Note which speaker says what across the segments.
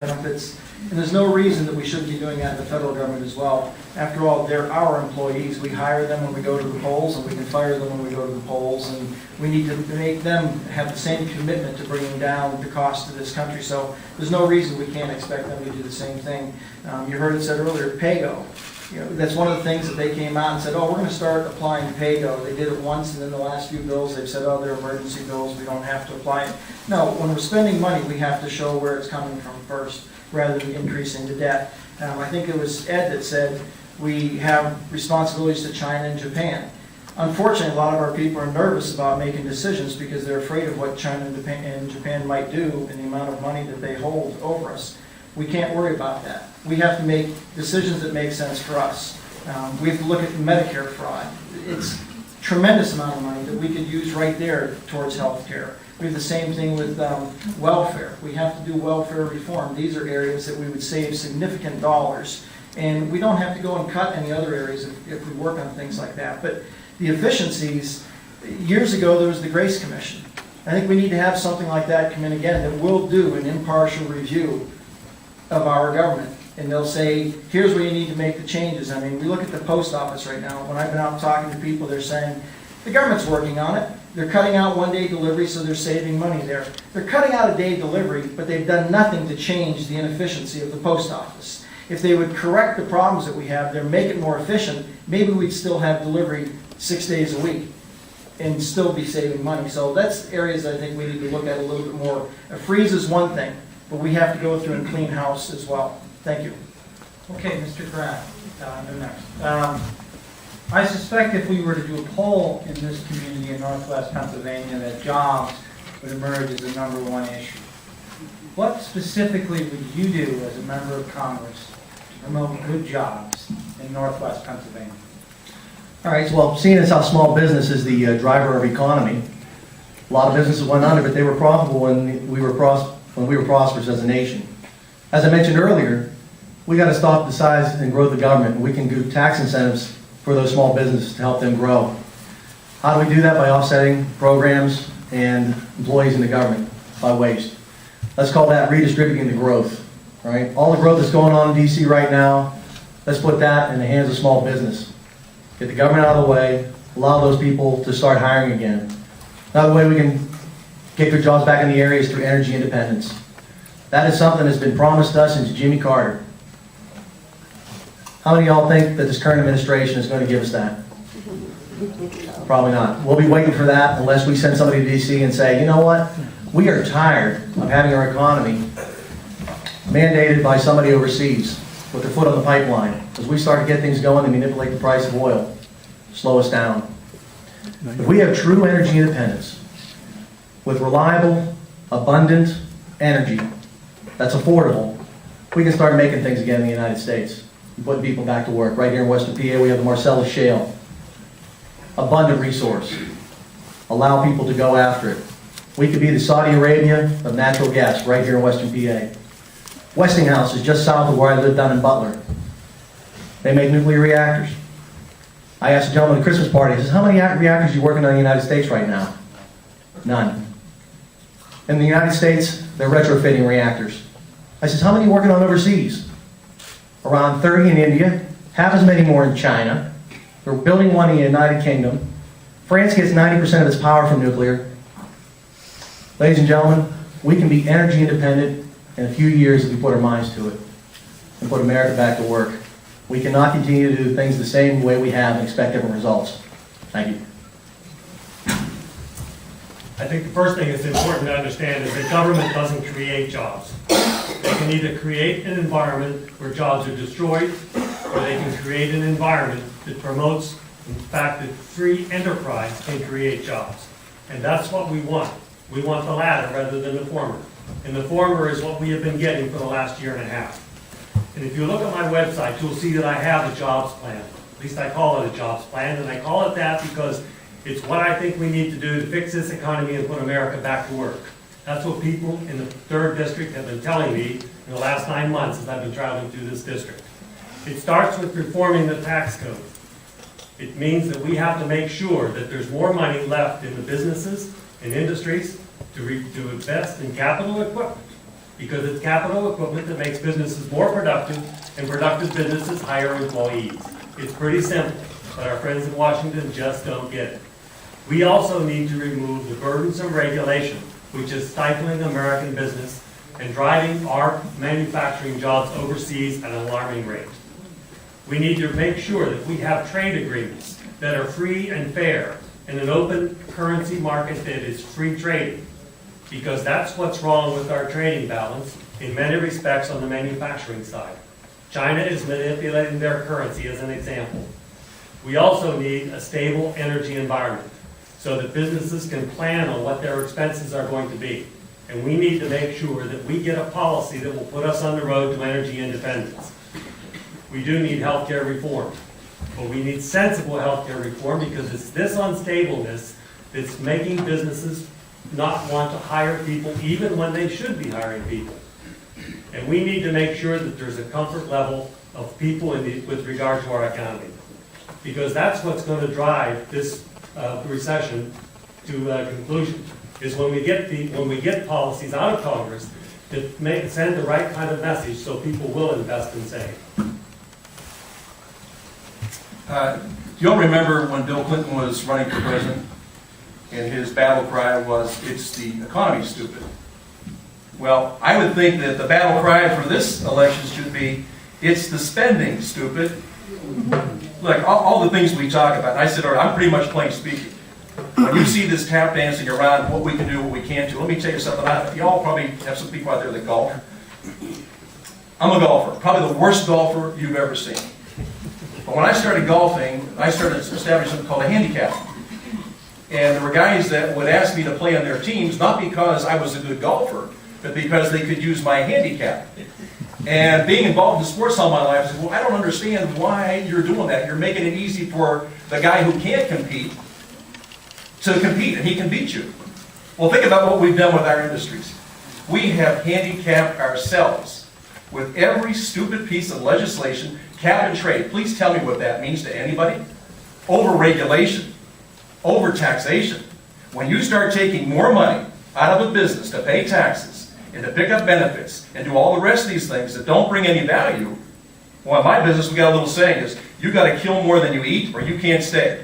Speaker 1: benefits, and there's no reason that we shouldn't be doing that in the federal government as well. After all, they're our employees. We hire them when we go to the polls, and we can fire them when we go to the polls, and we need to make them have the same commitment to bringing down the cost of this country. So there's no reason we can't expect them to do the same thing. You heard it said earlier, PAYGO. You know, that's one of the things that they came out and said, oh, we're going to start applying PAYGO. They did it once, and then the last few bills, they've said, oh, they're emergency bills, we don't have to apply it. No, when we're spending money, we have to show where it's coming from first, rather than increasing the debt. I think it was Ed that said we have responsibilities to China and Japan. Unfortunately, a lot of our people are nervous about making decisions because they're afraid of what China and Japan might do and the amount of money that they hold over us. We can't worry about that. We have to make decisions that make sense for us. We have to look at Medicare fraud. It's a tremendous amount of money that we could use right there towards health care. We have the same thing with welfare. We have to do welfare reform. These are areas that we would save significant dollars. And we don't have to go and cut any other areas if we work on things like that. But the efficiencies, years ago there was the Grace Commission. I think we need to have something like that come in again that will do an impartial review of our government. And they'll say, here's where you need to make the changes. I mean, we look at the post office right now. When I've been out talking to people, they're saying, the government's working on it. They're cutting out one-day delivery, so they're saving money there. They're cutting out a day delivery, but they've done nothing to change the inefficiency of the post office. If they would correct the problems that we have there, make it more efficient, maybe we'd still have delivery 6 days a week and still be saving money. So that's areas I think we need to look at a little bit more. A freeze is one thing, but we have to go through and clean house as well. Thank you.
Speaker 2: Okay, Mr. Kraft, you're next. I suspect if we were to do a poll in this community in Northwest Pennsylvania that jobs would emerge as the #1 issue. What specifically would you do as a member of Congress to promote good jobs in Northwest Pennsylvania?
Speaker 3: All right, so, well, seeing as how small business is the driver of economy, a lot of businesses went under, but they were profitable when we were prosperous as a nation. As I mentioned earlier, we got to stop the size and growth of government. We can do tax incentives for those small businesses to help them grow. How do we do that? By offsetting programs and employees in the government by waste. Let's call that redistributing the growth, right? All the growth that's going on in DC right now, let's put that in the hands of small business. Get the government out of the way, allow those people to start hiring again. Another way we can get good jobs back in the area is through energy independence. That is something that's been promised us since Jimmy Carter. How many of y'all think that this current administration is going to give us that? Probably not. We'll be waiting for that unless we send somebody to DC and say, you know what? We are tired of having our economy mandated by somebody overseas with their foot on the pipeline. As we start to get things going, they manipulate the price of oil, slow us down. If we have true energy independence with reliable, abundant energy that's affordable, we can start making things again in the United States. Putting people back to work. Right here in Western PA, we have the Marcellus Shale. Abundant resource. Allow people to go after it. We could be the Saudi Arabia of natural gas right here in Western PA. Westinghouse is just south of where I live down in Butler. They make nuclear reactors. I asked a gentleman at a Christmas party, I says, how many reactors are you working on in the United States right now? None. In the United States, they're retrofitting reactors. I says, how many are you working on overseas? Around 30 in India, half as many more in China. We're building one in the United Kingdom. France gets 90% of its power from nuclear. Ladies and gentlemen, we can be energy independent in a few years if we put our minds to it and put America back to work. We cannot continue to do things the same way we have and expect different results. Thank you.
Speaker 4: I think the first thing that's important to understand is that government doesn't create jobs. They can either create an environment where jobs are destroyed, or they can create an environment that promotes, in fact, that free enterprise can create jobs. And that's what we want. We want the latter rather than the former. And the former is what we have been getting for the last year and a half. And if you look at my website, you'll see that I have a jobs plan. At least I call it a jobs plan, and I call it that because it's what I think we need to do to fix this economy and put America back to work. That's what people in the 3rd District have been telling me in the last 9 months as I've been traveling through this district. It starts with reforming the tax code. It means that we have to make sure that there's more money left in the businesses and industries to invest in capital equipment. because it's capital equipment that makes businesses more productive, and productive businesses hire employees. It's pretty simple, but our friends in Washington just don't get it. We also need to remove the burdensome regulation, which is stifling American business and driving our manufacturing jobs overseas at an alarming rate. We need to make sure that we have trade agreements that are free and fair in an open currency market that is free trading, because that's what's wrong with our trading balance in many respects on the manufacturing side. China is manipulating their currency as an example. We also need a stable energy environment so that businesses can plan on what their expenses are going to be. And we need to make sure that we get a policy that will put us on the road to energy independence. We do need healthcare reform, but we need sensible healthcare reform, because it's this unstableness that's making businesses not want to hire people even when they should be hiring people. And we need to make sure that there's a comfort level of people with regard to our economy, because that's what's going to drive this recession to a conclusion, is when we get policies out of Congress that send the right kind of message so people will invest and save.
Speaker 5: You'll remember when Bill Clinton was running for president, and his battle cry was, "It's the economy, stupid." Well, I would think that the battle cry for this election should be, "It's the spending, stupid." Like all the things we talk about, and I said, all right, I'm pretty much plain speaking. When you see this tap dancing around what we can do, what we can't do, let me tell you something. Y'all probably have some people out there that golf. I'm a golfer, probably the worst golfer you've ever seen. But when I started golfing, I started establishing something called a handicap. And there were guys that would ask me to play on their teams, not because I was a good golfer, but because they could use my handicap. And being involved in sports all my life, I said, well, I don't understand why you're doing that. You're making it easy for the guy who can't compete to compete, and he can beat you. Well, think about what we've done with our industries. We have handicapped ourselves with every stupid piece of legislation, cap and trade. Please tell me what that means to anybody. Over-regulation, over-taxation. When you start taking more money out of a business to pay taxes, and to pick up benefits, and do all the rest of these things that don't bring any value, well, in my business, we got a little saying is, you got to kill more than you eat, or you can't stay.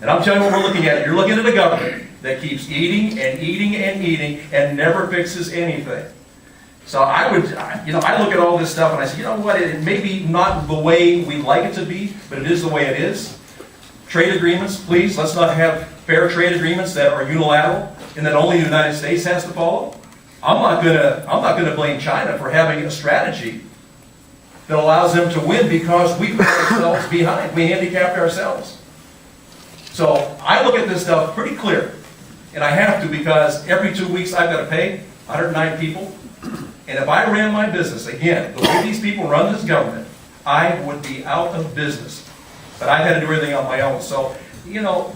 Speaker 5: And I'm telling you what we're looking at. You're looking at a government that keeps eating and eating and eating and never fixes anything. So I look at all this stuff and I say, you know what, it may be not the way we like it to be, but it is the way it is. Trade agreements, please, let's not have fair trade agreements that are unilateral and that only the United States has to follow. I'm not gonna blame China for having a strategy that allows them to win, because we put ourselves behind. We handicapped ourselves. So I look at this stuff pretty clear, and I have to, because every 2 weeks I've got to pay 109 people. And if I ran my business, again, the way these people run this government, I would be out of business. But I've had to do everything on my own. So,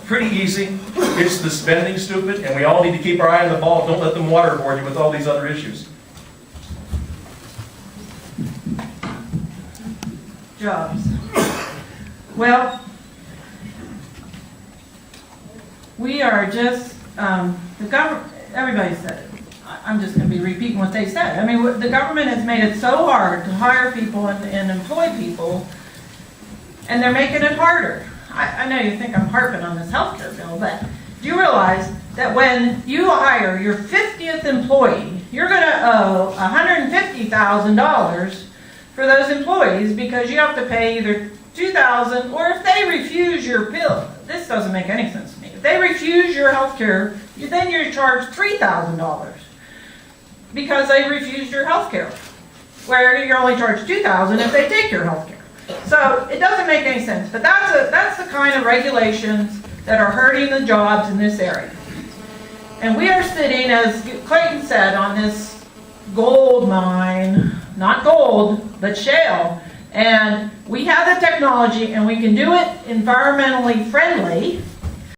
Speaker 5: pretty easy. It's the spending, stupid, and we all need to keep our eye on the ball. Don't let them waterboard you with all these other issues.
Speaker 6: Jobs. Well, we are just, the government, everybody said it. I'm just going to be repeating what they said. I mean, the government has made it so hard to hire people and employ people, and they're making it harder. I know you think I'm harping on this healthcare bill, but do you realize that when you hire your 50th employee, you're going to owe $150,000 for those employees, because you have to pay either $2,000, or if they refuse your bill, this doesn't make any sense to me. If they refuse your health care, then you're charged $3,000 because they refused your health care, where you're only charged $2,000 if they take your health care. So it doesn't make any sense, but that's the kind of regulations that are hurting the jobs in this area. And we are sitting, as Clayton said, on this gold mine, not gold, but shale. And we have the technology, and we can do it environmentally friendly,